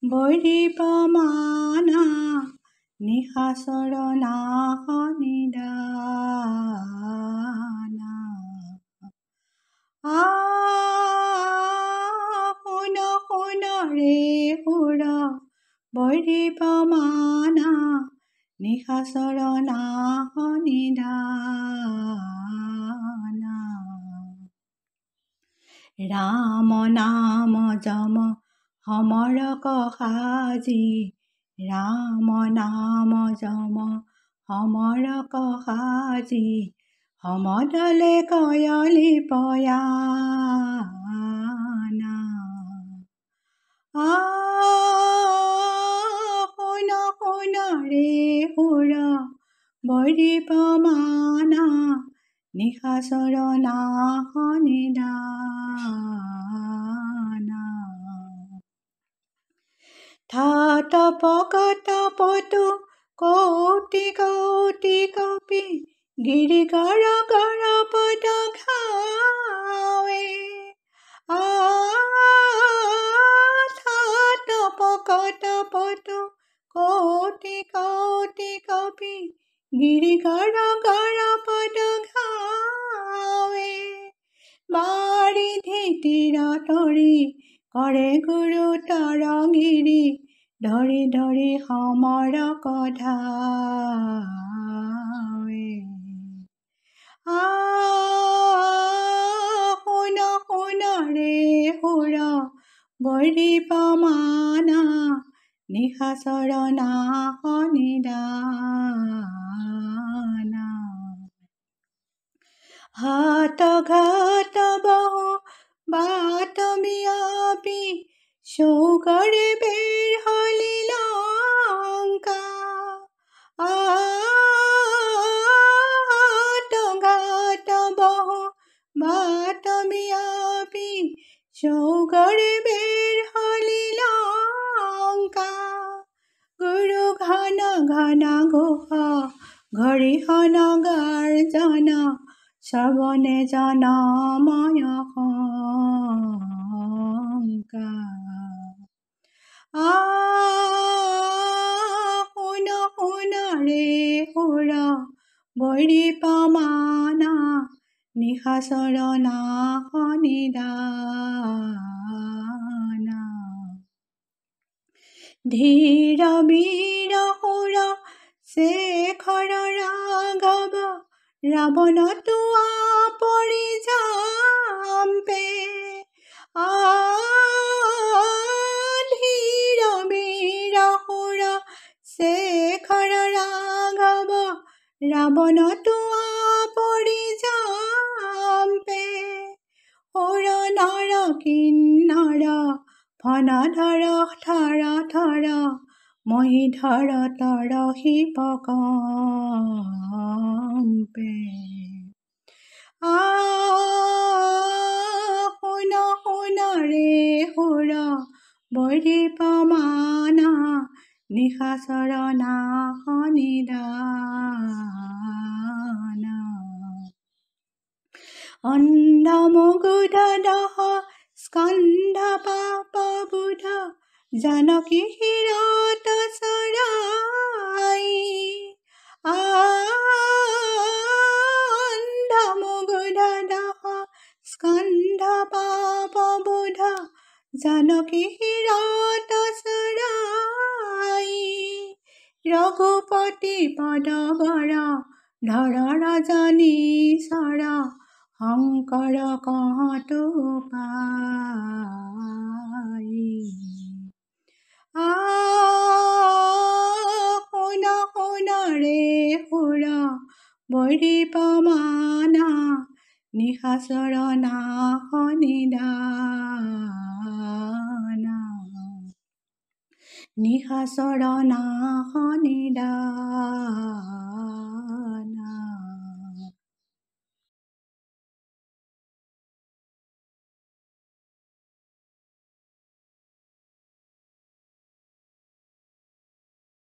বৈৰী প্ৰমাণা নিশাচৰ নাশ নিদানা। শুন শুন ৰে সুৰ বৈৰী প্ৰমাণা নিশাচৰ নাশ নিদানা। ৰাম নাম যম সমৰক সাজি, ৰাম নাম যম সমৰক সাজি, সমদলে কয়লি পয়ানা। শুন শুন ৰে সুৰ বৈৰী প্ৰমাণা নিশাচৰ নাশ নিদানা। থাত পকত পটু কৌটি কৌটি কপি, গিৰি গৰ গৰ পদ ঘাৱে। থাত পকত পটু কৌটি কৌটি কপি, গিৰি গৰ গৰ পদ ঘাৱে। বাৰিধি তীৰ তৰি কৰে গুৰুতৰ গিৰি, ধৰি ধৰি সমৰক ধাৱে। শুন শুন ৰে সুৰ বৈৰী প্ৰমাণা নিশাচৰ নাশ নিদানা। হাত ঘাত বহু বাট বিয়পি, চৌকৰে বেৰ হলি লংকা। হাত ঘাত বহু বাট বিয়পি, চৌকৰে বেৰ হলি লংকা। গুৰু ঘন ঘন ঘোষ ঘৰিহন গাৰ্জন, শ্ৰৱণে জনময় শংকা। শুন শুন ৰে সুৰ বৈৰী প্ৰমাণা নিশাচৰ নাশ নিদানা। ধীৰ বীৰ সুৰ শেখৰ ৰাঘৱ, ৰাৱণ তোৱা পৰি জাম্পে। ধীৰ বীৰ সুৰ শেখৰ ৰাঘৱ, ৰাৱণ তোৱা পৰি জাম্পে। সুৰ নৰ কিন্নৰ ফণ ধৰ থৰ থৰ, মহীধৰ তৰ শিৱ কম্পে। শুন শুন ৰে সুৰ বৈৰী প্ৰমাণা নিশাচৰ নাশ নিদানা। অন্ধ মুগুধ দহ স্কন্ধ পাপ বুধ, জানকী শিৰত চৰাই। অন্ধ মুগুধ দহ স্কন্ধ পাপ বুধ, জানকী শিৰত চৰাই। ৰঘুপতি পদ বৰ ধৰ ৰজনী চৰ, শংকৰ কহতো পাই। শুন শুন ৰে সুৰ বৈৰী প্ৰমাণা নিশাচৰ নাশ নিদানা। নিশাচৰ নাশ নিদানা।